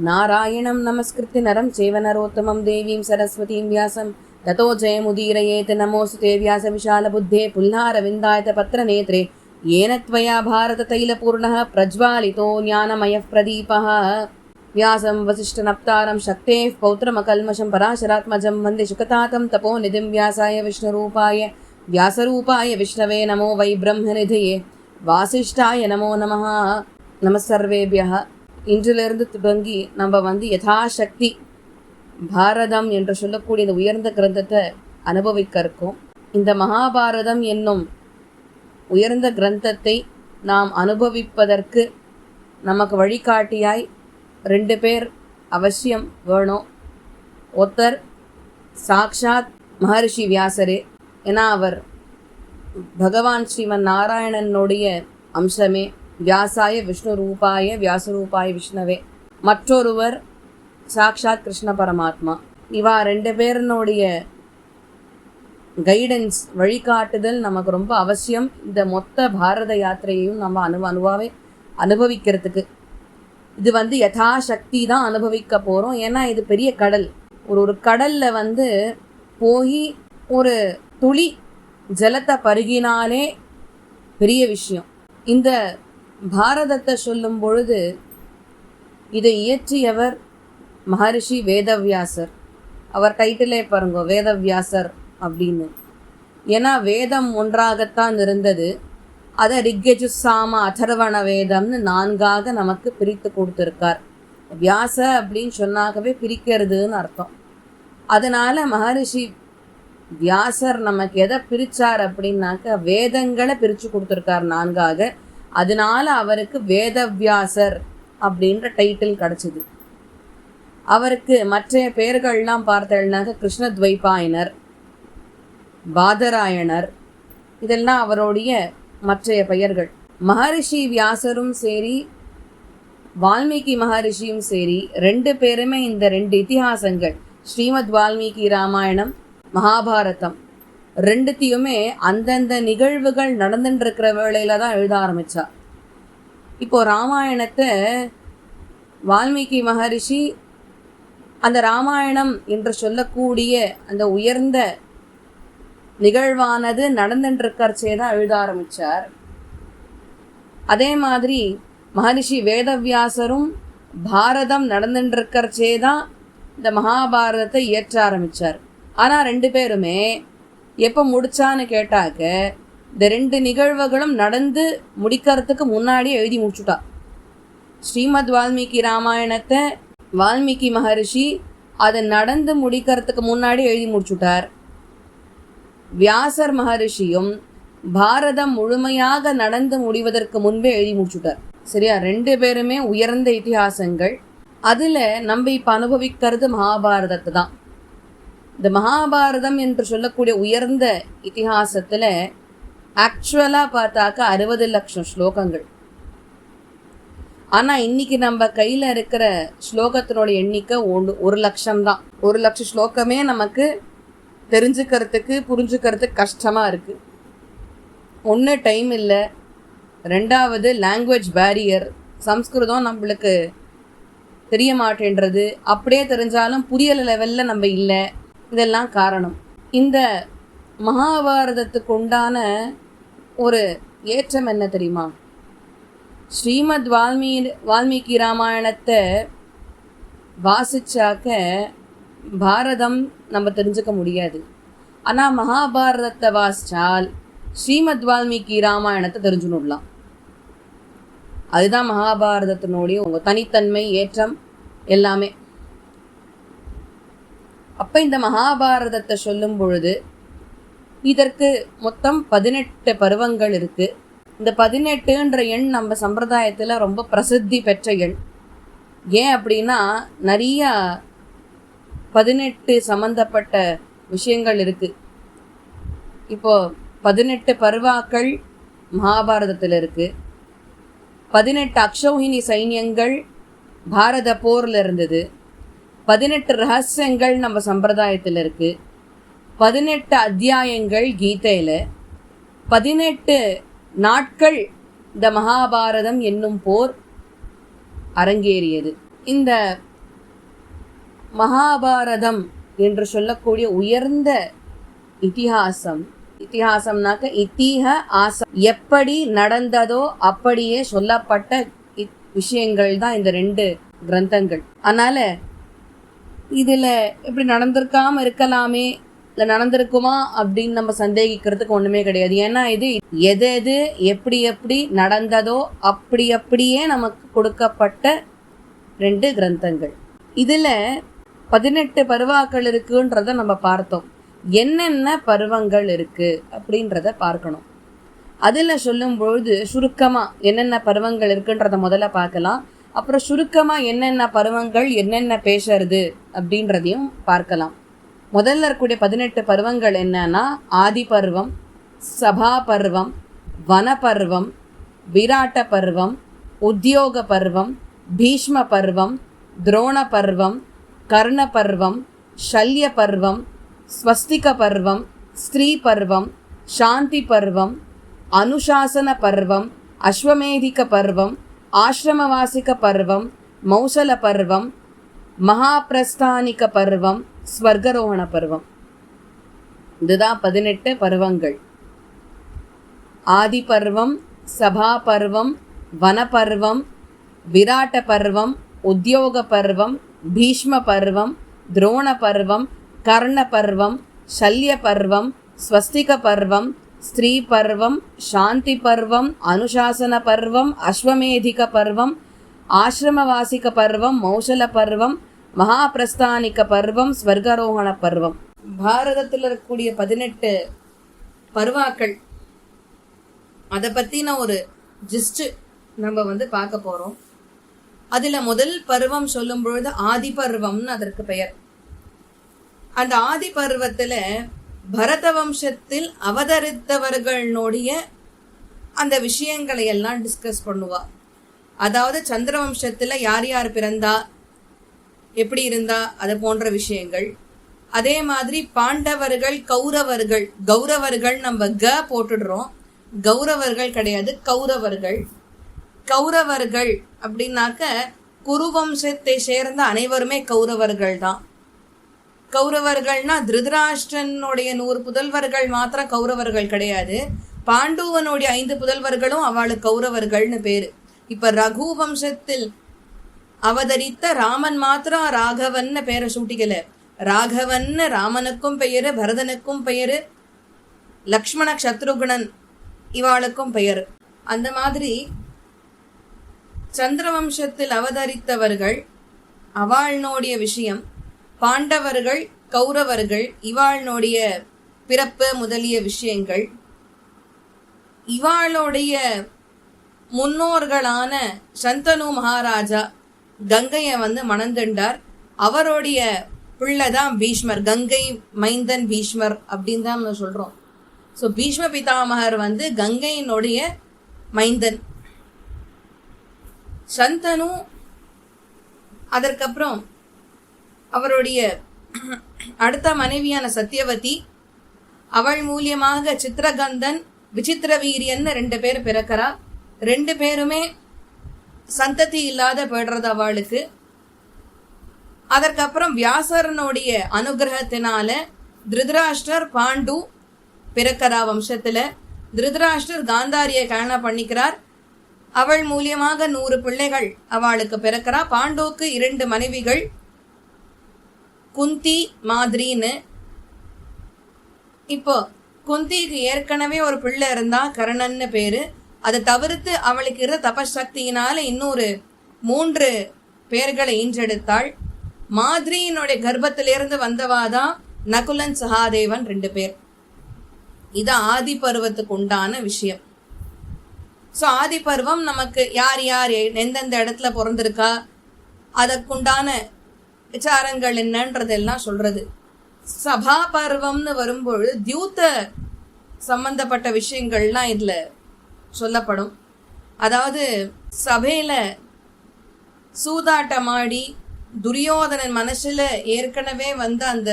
नारायणं नमस्कृत्य नरं चैव नरोत्तमं देवीं सरस्वतीं व्यासं ततो जयमुदीरयेत्। नमोऽस्तुते व्यासविशालबुद्धे पुल्लारविन्दायतपत्रनेत्रे येन त्वया भारततैलपूर्णः प्रज्वालितो ज्ञानमयः प्रदीपः। व्यासं वसिष्ठनप्तारं शक्तेः पौत्रमकल्मषं पराशरात्मजं वन्दे शुकतातं तपोनिधिं व्यासाय व्यासरूपाय विष्णवे नमो वै ब्रह्मनिधये वासिष्ठाय नमो नमः। நமசர்வேபியः. இன்றிலிருந்து தொடங்கி நம்ம யதாசக்தி பாரதம் என்று சொல்லக்கூடிய இந்த உயர்ந்த கிரந்தத்தை அனுபவிக்க இருக்கோம். இந்த மகாபாரதம் என்னும் உயர்ந்த கிரந்தத்தை நாம் அனுபவிப்பதற்கு நமக்கு வழிகாட்டியாய் 2 பேர் அவசியம் வேணும். ஒருத்தர் சாக்ஷாத் மகரிஷி வியாசரே, ஏன்னா அவர் பகவான் ஸ்ரீமன் நாராயணனுடைய அம்சமே. வியாசாய விஷ்ணு ரூபாய வியாசரூபாய விஷ்ணவே. மற்றொருவர் சாக்ஷாத் கிருஷ்ண பரமாத்மா. இவா 2 பேருனுடைய கைடன்ஸ், வழிகாட்டுதல் நமக்கு ரொம்ப அவசியம். இந்த மொத்த பாரத யாத்திரையையும் நம்ம அனுபவிக்கிறதுக்கு இது யதாசக்தி தான் அனுபவிக்க போகிறோம். ஏன்னா இது பெரிய கடல். ஒரு கடலில் போய் ஒரு துளி ஜலத்தை பருகினாலே பெரிய விஷயம். இந்த பாரதத்தை சொல்லும் பொழுது இதை இயற்றியவர் மகரிஷி வேதவியாசர். அவர் டைட்டிலே பாருங்க, வேதவியாசர் அப்படின்னு. ஏன்னா வேதம் ஒன்றாகத்தான் இருந்தது. அதை ரிக்யஜு சாம அதர்வண வேதம்னு 4ஆக நமக்கு பிரித்து கொடுத்துருக்கார். வியாச அப்படின்னு சொன்னாகவே பிரிக்கிறதுன்னு அர்த்தம். அதனால் மகரிஷி வியாசர் நமக்கு எதை பிரித்தார் அப்படின்னாக்க வேதங்களை பிரித்து கொடுத்துருக்கார் 4ஆக. அதனால அவருக்கு வேதவியாசர் அப்படின்ற டைட்டில் கிடச்சிது. அவருக்கு மற்ற பெயர்கள்லாம் பார்த்தேன்னாக்க கிருஷ்ணத்வைபாயனர், பாதராயணர், இதெல்லாம் அவருடைய மற்றைய பெயர்கள். மகரிஷி வியாசரும் சரி, வால்மீகி மகரிஷியும் சரி, 2 பேருமே இந்த 2 இதிகாசங்கள் ஸ்ரீமத் வால்மீகி ராமாயணம், மகாபாரதம் 2த்தையுமே அந்தந்த நிகழ்வுகள் நடந்துட்டு இருக்கிற வேளையில தான் எழுத ஆரம்பித்தா. இப்போது ராமாயணத்தை வால்மீகி மகரிஷி அந்த ராமாயணம் என்று சொல்லக்கூடிய அந்த உயர்ந்த நிகழ்வானது நடந்துட்டுருக்கறச்சே தான் எழுத ஆரம்பித்தார். அதே மாதிரி மகரிஷி வேதவியாசரும் பாரதம் நடந்துட்டுருக்கறச்சே தான் இந்த மகாபாரதத்தை இயற்ற ஆரம்பித்தார். ஆனால் 2 பேருமே எப்போ முடிச்சான்னு கேட்டாக்க இந்த 2 நிகழ்வுகளும் நடந்து முடிக்கிறதுக்கு முன்னாடி எழுதி முடிச்சுட்டா. ஸ்ரீமத் வால்மீகி ராமாயணத்தை வால்மீகி மகரிஷி அதை நடந்து முடிக்கிறதுக்கு முன்னாடி எழுதி முடிச்சுட்டார். வியாசர் மகரிஷியும் பாரதம் முழுமையாக நடந்து முடிவதற்கு முன்பே எழுதி முடிச்சுட்டார். சரியா? 2 பேருமே உயர்ந்த இதிகாசங்கள். அதில் நம்ம இப்போ அனுபவிக்கிறது மகாபாரதத்தை தான். இந்த மகாபாரதம் என்று சொல்லக்கூடிய உயர்ந்த இதிகாசத்தில் ஆக்சுவலாக பார்த்தாக்க 60 லட்சம் ஸ்லோகங்கள். ஆனால் இன்றைக்கி நம்ம கையில் இருக்கிற ஸ்லோகத்தினோட எண்ணிக்கை 1 லட்சம் தான். 1 லட்சம் ஸ்லோகமே நமக்கு தெரிஞ்சுக்கிறதுக்கு புரிஞ்சுக்கிறதுக்கு கஷ்டமாக இருக்குது. ஒன்று டைம் இல்லை, 2வது லாங்குவேஜ் பேரியர், சம்ஸ்கிருதம் நம்மளுக்கு தெரிய மாட்டேன்றது, அப்படியே தெரிஞ்சாலும் புரியல லெவலில் நம்ம இல்லை. இதெல்லாம் காரணம். இந்த மகாபாரதத்துக்கு உண்டான ஒரு ஏற்றம் என்ன தெரியுமா? ஸ்ரீமத் வால்மீகி ராமாயணத்தை வாசிச்சாக்க பாரதம் நம்ம தெரிஞ்சுக்க முடியாது. ஆனால் மகாபாரதத்தை வாசித்தால் ஸ்ரீமத் வால்மீகி ராமாயணத்தை தெரிஞ்சுடலாம். அதுதான் மகாபாரதத்தினுடைய உங்கள் தனித்தன்மை, ஏற்றம் எல்லாமே. அப்போ இந்த மகாபாரதத்தை சொல்லும் பொழுது இதற்கு மொத்தம் 18 பருவங்கள் இருக்குது. இந்த 18ன்ற எண் நம்ம சம்பிரதாயத்தில் ரொம்ப பிரசித்தி பெற்ற எண். ஏன் அப்படின்னா நிறையா 18 சம்மந்தப்பட்ட விஷயங்கள் இருக்குது. இப்போது 18 பருவாக்கள் மகாபாரதத்தில் இருக்குது. 18 அக்ஷௌஹினி சைன்யங்கள் பாரத போரில் இருந்தது. 18 ரகசியங்கள் நம்ம சம்பிரதாயத்தில் இருக்குது. 18 அத்தியாயங்கள் கீதையில். 18 நாட்கள் இந்த மகாபாரதம் என்னும் போர் அரங்கேறியது. இந்த மகாபாரதம் என்று சொல்லக்கூடிய உயர்ந்த இத்திஹாசம்னாக்க இத்திஹ ஆசம், எப்படி நடந்ததோ அப்படியே சொல்லப்பட்ட விஷயங்கள் தான் இந்த 2 கிரந்தங்கள். அதனால இதுல இப்படி நடந்திருக்காம இருக்கலாமே, இல்லை நடந்திருக்குமா அப்படின்னு நம்ம சந்தேகிக்கிறதுக்கு ஒண்ணுமே கிடையாது. ஏன்னா இது எது எப்படி எப்படி நடந்ததோ அப்படியே நமக்கு கொடுக்கப்பட்ட 2 கிரந்தங்கள். இதுல 18 பருவாக்கள் இருக்குன்றத நம்ம பார்த்தோம். என்னென்ன பருவங்கள் இருக்கு அப்படின்றத பார்க்கணும். அதுல சொல்லும் பொழுது சுருக்கமா என்னென்ன பருவங்கள் இருக்குன்றத முதல்ல பார்க்கலாம். அப்புறம் சுருக்கமா என்னென்ன பருவங்கள் என்னென்ன பேசுறது அப்படின்றதையும் பார்க்கலாம். முதல்ல இருக்கக்கூடிய 18 பருவங்கள் என்னன்னா ஆதி பருவம், சபா பருவம், வன பருவம், விராட்ட பருவம், உத்தியோக பருவம், பீஷ்ம பருவம், துரோண பருவம், கர்ண பருவம், ஷல்ய பருவம், ஸ்வஸ்திக பருவம், ஸ்திரீ பருவம், சாந்தி பருவம், அனுசாசன பருவம், அஸ்வமேதிக பருவம், ஆசிரமவாசிக பருவம், மௌசல பருவம், மகாபிரஸ்தானிக பருவம், ஸ்வர்கரோகண பருவம். இதுதான் 18 பருவங்கள். ஆதி பருவம், சபா பருவம், வன பருவம், விராட்ட பருவம், உத்தியோக பருவம், பீஷ்ம பருவம், துரோண பருவம், கர்ண பருவம், ஷல்ய பருவம், ஸ்வஸ்திக பருவம், ஸ்திரீ பருவம், சாந்தி பருவம், அனுசாசன பருவம், அஸ்வமேதிக பருவம், ஆசிரமவாசிக பருவம், மௌசல பருவம், மகாபிரஸ்தானிக பருவம், ஸ்வர்கரோகண பருவம். பாரதத்தில் இருக்கக்கூடிய 18 பருவாக்கள், அதை பற்றின ஒரு ஜிஸ்ட் நம்ம பார்க்க போகிறோம். அதில் முதல் பருவம் சொல்லும் பொழுது ஆதி பருவம்னு அதற்கு பெயர். அந்த ஆதி பருவத்தில் பரத வம்சத்தில் அவதரித்தவர்களுடைய அந்த விஷயங்களை எல்லாம் டிஸ்கஸ் பண்ணுவா. அதாவது சந்திர வம்சத்தில் யார் யார் பிறந்தா, எப்படி இருந்தா, அது போன்ற விஷயங்கள். அதே மாதிரி பாண்டவர்கள், கௌரவர்கள், கௌரவர்கள் நம்ம போட்டுடுறோம், கௌரவர்கள் கிடையாது, கௌரவர்கள். கௌரவர்கள் அப்படின்னாக்க குருவம்சத்தை சேர்ந்த அனைவருமே கௌரவர்கள் தான். கௌரவர்கள்னா திருதராஷ்டிரனுடைய 100 புதல்வர்கள் மாத்திரம் கௌரவர்கள் கிடையாது, பாண்டுவனுடைய 5 புதல்வர்களும் அவளுக்கு கௌரவர்கள்னு பேரு. இப்ப ரகு வம்சத்தில் அவதரித்த ராமன் மாத்திரம் ராகவன்னு பேரை சூட்டிக்கல. ராகவன்னு ராமனுக்கும் பெயரு, பரதனுக்கும் பெயரு, லக்ஷ்மண சத்ருகுணன் இவாளுக்கும் பெயர். அந்த மாதிரி சந்திரவம்சத்தில் அவதரித்தவர்கள் அவாள்னுடைய விஷயம், பாண்டவர்கள், கௌரவர்கள் இவாளுடைய பிறப்பு முதலிய விஷயங்கள், இவாளுடைய முன்னோர்களான சந்தனு மகாராஜா கங்கையை மணந்துண்டார். அவருடைய பிள்ளைதான் பீஷ்மர், கங்கை மைந்தன் பீஷ்மர் அப்படின்னு தான் நம்ம சொல்றோம். ஸோ பீஷ்ம பிதாமகர் கங்கையினுடைய மைந்தன். சந்தனு, அதற்கப்புறம் அவருடைய அடுத்த மனைவியான சத்தியவதி, அவள் மூலியமாக சித்திரகந்தன், விசித்திர வீரியன் 2 பேர் பிறக்கிறா. 2 பேருமே சந்ததி இல்லாத போயிடுறது அவளுக்கு. அதற்கப்புறம் வியாசரனுடைய அனுகிரகத்தினால திருதராஷ்டிரர், பாண்டு பிறக்கிறா வம்சத்துல. திருதராஷ்டிரர் காந்தாரியை கல்யாணம் பண்ணிக்கிறார். அவள் மூலியமாக 100 பிள்ளைகள் அவளுக்கு பிறக்கிறா. பாண்டுவுக்கு 2 மனைவிகள், குந்தி, மாதிரின்னு. இப்போ குந்திக்கு ஏற்கனவே ஒரு பிள்ளை இருந்தா, கர்ணன்னு பேரு. அதை தவிர்த்து அவளுக்கு இருந்த தபசக்தியினால இன்னொரு 3 பேர்களை ஈன்றெடுத்தாள். மாதிரியினுடைய கர்ப்பத்திலிருந்து வந்தவாதான் நகுலன், சகாதேவன் 2 பேர். இது ஆதி பருவத்துக்கு உண்டான விஷயம். ஸோ ஆதி பருவம் நமக்கு யார் யார் எந்தெந்த இடத்துல பிறந்திருக்கா, அதற்குண்டான விசாரங்கள் என்னன்றதெல்லாம் சொல்றது. சபா பருவம்னு வரும்பொழுது தியூத்த சம்பந்தப்பட்ட விஷயங்கள்லாம் இதுல சொல்லப்படும். அதாவது சபையில சூதாட்டமாடி துரியோதனன் மனசுல ஏற்கனவே அந்த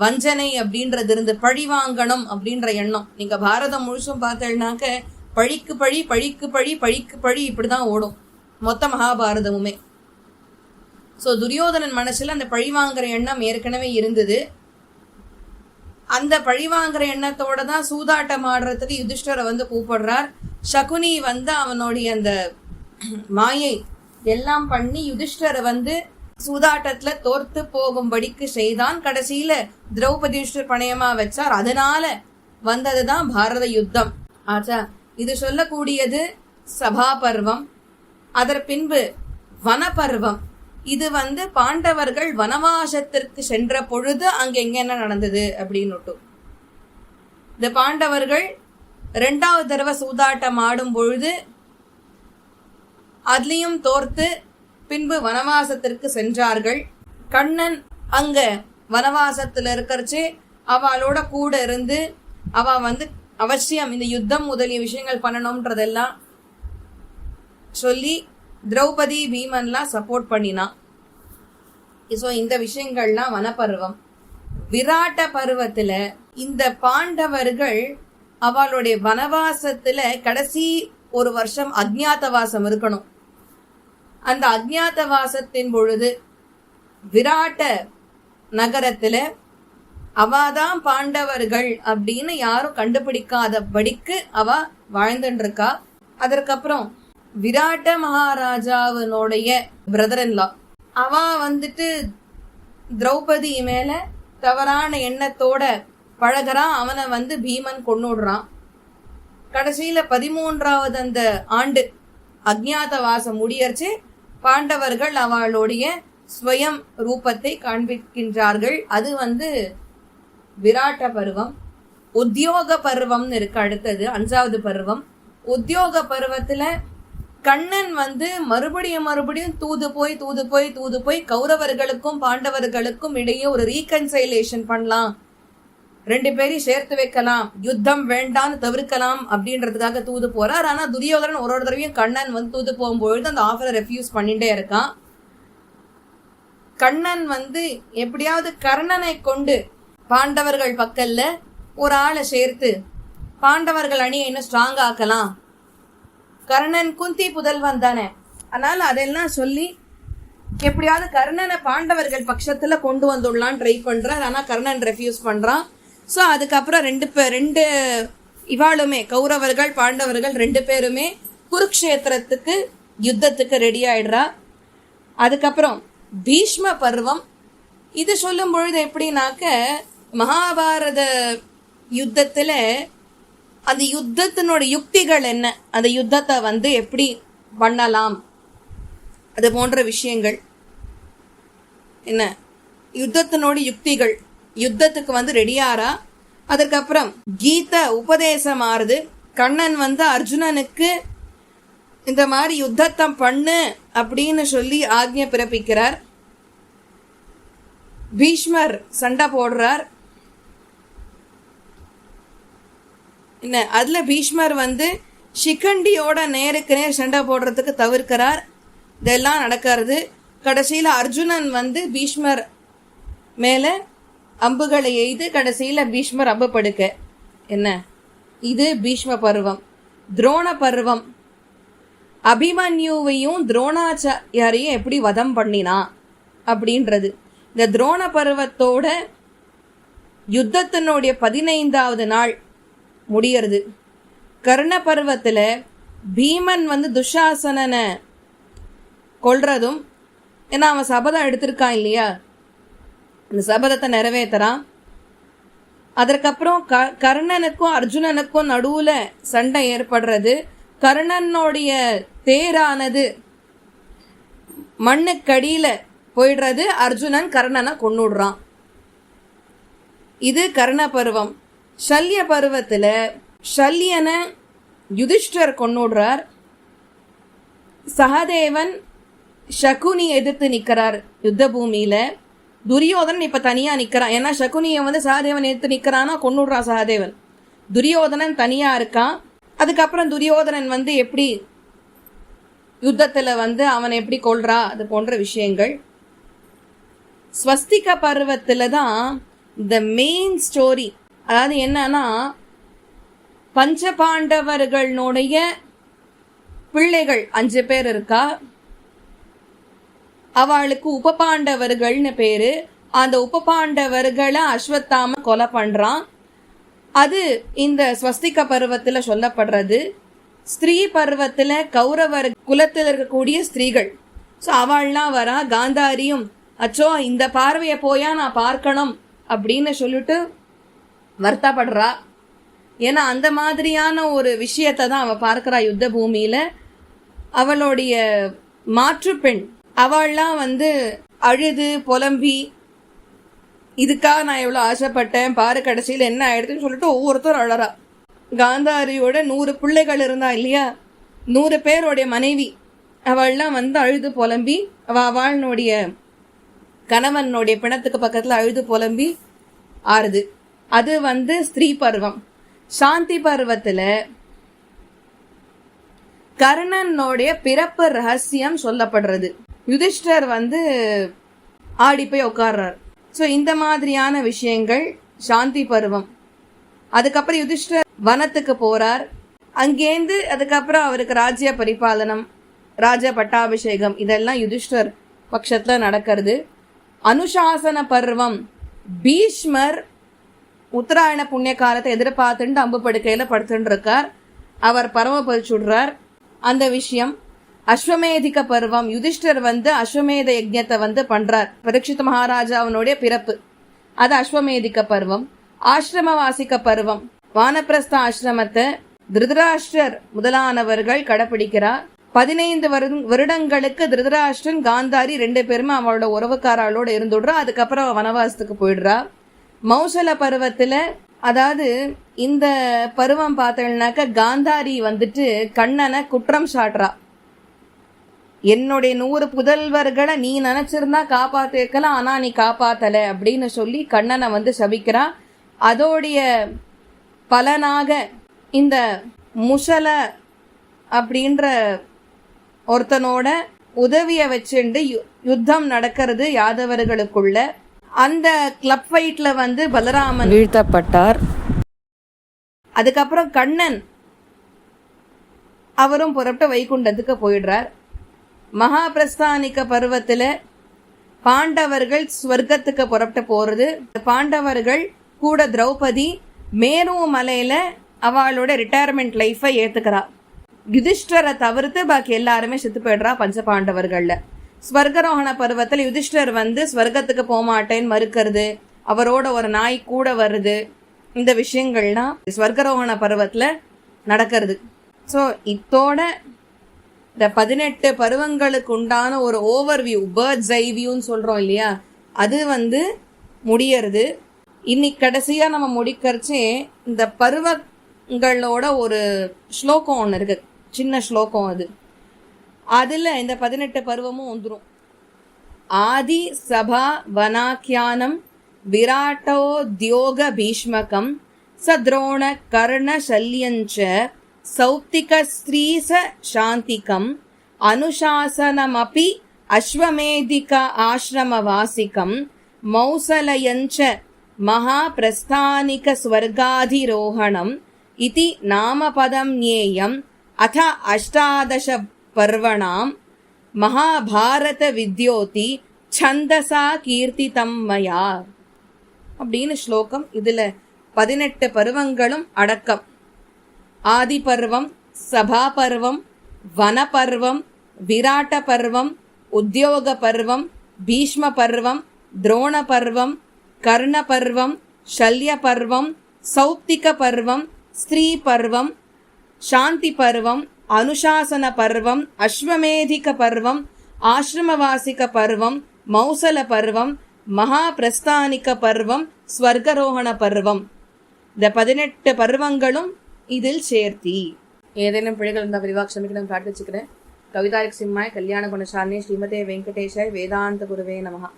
வஞ்சனை அப்படின்றது இருந்து பழி வாங்கணும் அப்படின்ற எண்ணம். நீங்க பாரதம் முழுசும் பார்த்தேன்னாக்க பழிக்கு பழி பழிக்கு பழி பழிக்கு பழி இப்படிதான் ஓடும் மொத்த மகாபாரதமுமே. ஸோ துரியோதனன் மனசுல அந்த பழிவாங்கிற எண்ணம் ஏற்கனவே இருந்தது. அந்த பழிவாங்கிற எண்ணத்தோட தான் சூதாட்டம் ஆடுறதுக்கு யுதிஷ்டரை கூப்பிடுறார். சகுனி அவனுடைய அந்த மாயை எல்லாம் பண்ணி யுதிஷ்டரை சூதாட்டத்துல தோர்த்து போகும்படிக்கு செய்தான். கடைசியில திரௌபதி யுதிஷ்டர் பணையமா வச்சார். அதனால வந்ததுதான் பாரத யுத்தம் ஆச்சா. இது சொல்லக்கூடியது சபா பர்வம். அதற்கு பின்பு வனப்பர்வம். இது பாண்டவர்கள் வனவாசத்திற்கு சென்ற பொழுது அங்க எங்க என்ன நடந்தது அப்படின்னு. இந்த பாண்டவர்கள் 2வது தடவை சூதாட்டம் ஆடும் பொழுது அதுலயும் தோர்த்து பின்பு வனவாசத்திற்கு சென்றார்கள். கண்ணன் அங்க வனவாசத்துல இருக்கிறச்சே அவளோட கூட இருந்து அவ அவசியம் இந்த யுத்தம் முதலிய விஷயங்கள் பண்ணணும்ன்றதெல்லாம் சொல்லி திரௌபதி பீமன்லாம் சப்போர்ட் பண்ணினான். ஸோ இந்த விஷயங்கள்லாம் வனப்பருவம். விராட்ட பருவத்துல இந்த பாண்டவர்கள் அவளுடைய வனவாசத்துல கடைசி ஒரு வருஷம் அஜ்ஞாதவாசம் இருக்கணும். அந்த அஜ்ஞாதவாசத்தின் பொழுது விராட்ட நகரத்துல அவாதான் பாண்டவர்கள் அப்படின்னு யாரும் கண்டுபிடிக்காதபடிக்கு அவ வாழ்ந்துட்டு இருக்கா. அதற்கப்புறம் விராட்ட மகாராஜாவினுடைய பிரதர்-இன்-லா அவ திரௌபதி மேல தவறான எண்ணத்தோட பழகிறான். அவனை பீமன் கொன்னுடுறான். கடைசியில 13வது அந்த ஆண்டு அஜ்ஞாதவாசம் முடியர்ச்சு. பாண்டவர்கள் அவளுடைய ஸ்வயம் ரூபத்தை காண்பிக்கின்றார்கள். அது விராட்ட பருவம். உத்தியோக பருவம்னு இருக்கு அடுத்தது 5வது பருவம். உத்தியோக பருவத்துல கண்ணன் மறுபடியும் தூது போய் கௌரவர்களுக்கும் பாண்டவர்களுக்கும் இடையே ஒரு ரீகன்சைலேஷன் பண்ணலாம், 2 பேரையும் சேர்த்து வைக்கலாம், யுத்தம் வேண்டான்னு தவிர்க்கலாம் அப்படின்றதுக்காக தூது போறார். ஆனா துரியோதனன் ஒரு தடவையும் கண்ணன் தூது போகும்பொழுது அந்த ஆஃபரை ரெஃப்யூஸ் பண்ணிட்டே இருக்கான். கண்ணன் எப்படியாவது கர்ணனை கொண்டு பாண்டவர்கள் பக்கல்ல ஒரு ஆளை சேர்த்து பாண்டவர்கள் அணியை இன்னும் ஸ்ட்ராங் ஆக்கலாம். கர்ணன் குந்தி புதல்வன் தானே, அதனால அதெல்லாம் சொல்லி எப்படியாவது கர்ணனை பாண்டவர்கள் பட்சத்துல கொண்டு வந்துடலாம் ட்ரை பண்றார். ஆனா கர்ணன் ரெஃப்யூஸ் பண்றான். ஸோ அதுக்கப்புறம் ரெண்டு இவாளுமே கௌரவர்கள் பாண்டவர்கள் 2 பேருமே குருக்ஷேத்திரத்துக்கு யுத்தத்துக்கு ரெடி ஆயிடுறா. அதுக்கப்புறம் பீஷ்ம பருவம். இது சொல்லும் பொழுது எப்படின்னாக்க மகாபாரத யுத்தத்துல அந்த யுத்தத்தினோட யுக்திகள் என்ன, அந்த யுத்தத்தை எப்படி பண்ணலாம், அது போன்ற விஷயங்கள் என்ன, யுத்தத்தினோட யுக்திகள், யுத்தத்துக்கு ரெடியாரா. அதுக்கப்புறம் கீதை உபதேசம் ஆறுது. கண்ணன் அர்ஜுனனுக்கு இந்த மாதிரி யுத்தத்தை பண்ணு அப்படின்னு சொல்லி ஆக்ஞை பிறப்பிக்கிறார். பீஷ்மர் சண்டை போடுறார். என்ன அதுல பீஷ்மர் சிகண்டியோட நேருக்கு நேர் சண்டை போடுறதுக்கு தவிர்க்கிறார். இதெல்லாம் நடக்கிறது. கடைசியில அர்ஜுனன் பீஷ்மர் மேல அம்புகளை எய்து கடைசியில பீஷ்மர் அம்பு படுக்க. என்ன இது பீஷ்ம பருவம். துரோண பருவம். அபிமன்யுவையும் துரோணாச்சாரியரையும் எப்படி வதம் பண்ணினா அப்படின்றது. இந்த துரோண பருவத்தோட யுத்தத்தினுடைய 15வது நாள் முடியறது. கர்ண பருவத்துல பீமன் துஷாசனனை கொல்றதும், ஏன்னா அவன் சபதம் எடுத்திருக்கான் இல்லையா, அந்த சபதத்தை நிறைவேற்றுறான். அதற்கப்புறம் கர்ணனுக்கும் அர்ஜுனனுக்கும் நடுவுல சண்டை ஏற்படுறது. கர்ணனுடைய தேரானது மண்ணுக்கடியில போயிடுறது. அர்ஜுனன் கர்ணனை கொன்னுடுறான். இது கர்ண பருவம். சல்ய பருவத்துல சல்யனை யுதிஷ்டர் கொன்னுடுறார். சகதேவன் சகுனி எதிர்த்து நிக்கிறார் யுத்த பூமியில. துரியோதனன் இப்ப தனியா நிக்கிறான். ஏன்னா சகுனியை சகதேவன் எதிர்த்து நிக்கிறான்னா கொன்னுடுறான் சகதேவன். துரியோதனன் தனியா இருக்கான். அதுக்கப்புறம் துரியோதனன் எப்படி யுத்தத்துல அவனை எப்படி கொல்றா, அது போன்ற விஷயங்கள். ஸ்வஸ்திக பருவத்துல தான் இந்த மெயின் ஸ்டோரி. அதாவது என்னன்னா, பஞ்ச பாண்டவர்களுடைய பிள்ளைகள் 5 பேர் இருக்கா. அவளுக்கு உப பாண்டவர்கள்னு பேரு. அந்த உப பாண்டவர்களை அஸ்வத்தாம கொலை பண்றான். அது இந்த ஸ்வஸ்திக பருவத்துல சொல்லப்படுறது. ஸ்திரீ பருவத்துல கௌரவர் குலத்தில் இருக்கக்கூடிய ஸ்திரீகள், ஸோ அவள்லாம் வரா. காந்தாரியும் அச்சோ இந்த பார்வையை போயா நான் பார்க்கணும் அப்படின்னு சொல்லிட்டு வருத்தப்படுறா. ஏன்னா அந்த மாதிரியான ஒரு விஷயத்தை தான் அவள் பார்க்குறா யுத்த பூமியில். அவளுடைய மாற்று பெண் அவள்லாம் அழுது புலம்பி இதுக்காக நான் எவ்வளோ ஆசைப்பட்டேன் பாரு கடைசியில் என்ன ஆயிடுதுன்னு சொல்லிட்டு ஒவ்வொருத்தரும் அழறா. காந்தாரியோட 100 பிள்ளைகள் இருந்தா இல்லையா, 100 பேருடைய மனைவி அவள்லாம் அழுது புலம்பி அவளுடைய கணவனுடைய பிணத்துக்கு பக்கத்தில் அழுது புலம்பி ஆறுது. அது ஸ்திரீ பருவம். சாந்தி பருவத்துல கர்ணனுடைய பிறப்பு ரகசியம் சொல்லப்படுறது. யுதிஷ்டர் ஆடி போய் உட்கார்றார். ஸோ இந்த மாதிரியான விஷயங்கள் சாந்தி பருவம். அதுக்கப்புறம் யுதிஷ்டர் வனத்துக்கு போறார். அங்கேருந்து அதுக்கப்புறம் அவருக்கு ராஜ்ய பரிபாலனம், ராஜ பட்டாபிஷேகம் இதெல்லாம் யுதிஷ்டர் பட்சத்துல நடக்கிறது. அனுசாசன பருவம். பீஷ்மர் உத்தராயண புண்ணிய காலத்தை எதிர்பார்த்துட்டு அம்பு படுக்கையில படுத்துட்டு இருக்கார். அவர் பரமபதிச்சுடுறார். அந்த விஷயம். அஸ்வமேதிக பருவம். யுதிஷ்டர் அஸ்வமேத யஜ்ஞத்தை பண்றார். பரீட்சித் மகாராஜாவினுடைய பிறப்பு, அது அஸ்வமேதிக பருவம். ஆசிரமவாசிக பருவம். வானப்பிரஸ்த ஆசிரமத்தை திருதராஷ்டிரர் முதலானவர்கள் கடைபிடிக்கிறார். 15 வருடங்களுக்கு திருதராஷ்டிரன் காந்தாரி 2 பேருமே அவளோட உறவுக்காராளோட இருந்துடுறா. அதுக்கப்புறம் வனவாசத்துக்கு போயிடுறா. மௌசல பருவத்துல, அதாவது இந்த பருவம் பார்த்தீங்கன்னாக்க காந்தாரி கண்ணனை குற்றம் சாட்டுறா. என்னுடைய 100 புதல்வர்களை நீ நினைச்சிருந்தா காப்பாத்திருக்கலாம், ஆனா நீ காப்பாத்தல அப்படின்னு சொல்லி கண்ணனை சபிக்கிறா. அதோடைய பலனாக இந்த முசல அப்படின்ற ஒருத்தனோட உதவிய வச்சுண்டு யுத்தம் நடக்கிறது யாதவர்களுக்குள்ள. அந்த கிளப் ஃபைட்ல பலராமன் வீழ்த்தப்பட்டார். அதுக்கப்புறம் கண்ணன் அவரும் புறப்பட்டு வைகுண்டத்துக்கு போயிடுறார். மகாபிரஸ்தானிக்க பருவத்துல பாண்டவர்கள் ஸ்வர்க்கத்துக்கு புறப்பட்டு போறது. பாண்டவர்கள் கூட திரௌபதி மேரு மலையில அவளோட ரிட்டையர்மெண்ட் லைஃபை ஏத்துக்கிறா. யுதிஷ்டரை தவிர்த்து பாக்கி எல்லாருமே செத்து போயிடுறா பஞ்ச பாண்டவர்கள்ல. ஸ்வர்கரோகண பருவத்தில் யுதிஷ்டர் ஸ்வர்க்கத்துக்கு போகமாட்டேன்னு மறுக்கிறது, அவரோட ஒரு நாய் கூட வருது. இந்த விஷயங்கள்லாம் ஸ்வர்கரோகண பருவத்துல நடக்கிறது. ஸோ இதோட இந்த 18 பருவங்களுக்கு உண்டான ஒரு ஓவர்வியூ, பேர்ட்ஸ் ஐ வியூன்னு சொல்றோம் இல்லையா, அது முடியறது. இன்னைக்கு கடைசியா நம்ம முடிக்கிறச்சே இந்த பருவங்களோட ஒரு ஸ்லோகம் ஒன்று இருக்கு, சின்ன ஸ்லோகம். அதுல இந்த 18 பருவமும் வந்துடும். ஆதி சபா வனாக்கியானம் விராட்டோத்யோக பீஷ்மகம் சத்ரோண கர்ண சல்யஞ்ச சௌப்திக ஸ்ரீச சாந்திகம் அனுசாசனமபி அஸ்வமேதிக ஆசிரமவாசிகம் மௌசலயஞ்ச மகாபிரஸ்தானிக ஸ்வர்காதிரோஹணம் இதி நாமபதம் ஞேயம் அத அஷ்டாதச பர்வணாம் மகாபாரத வித்யோதி சந்தசா கீர்த்திதம் மயா அப்படின்னு ஸ்லோகம். இதுல 18 பருவங்களும் அடக்கம். ஆதி பர்வம், சபா பர்வம், வன பர்வம், விராட்ட பர்வம், உத்யோக பர்வம், பீஷ்ம பர்வம், துரோண பர்வம், கர்ண பர்வம், ஷல்ய பர்வம், சௌப்திக பர்வம், ஸ்திரீ பர்வம், சாந்தி பர்வம், அனுசாசன பர்வம், அஸ்வமேதிக பர்வம், ஆசிரமவாசிக பர்வம், மௌசல பர்வம், மகாபிரஸ்தானிக பர்வம், ஸ்வர்கரோகண பர்வம். இந்த 18 பருவங்களும் இதில் சேர்த்தி. ஏதேனும் பிழைகள் இருந்தால் விரிவாக க்ஷமிக்கணும் பிரார்த்திச்சுக்கிறேன். கவிதாரிக் சிம்மாய் கல்யாண குணசாலினி ஸ்ரீமதே வெங்கடேஷாய் வேதாந்த குருவே நமஹா.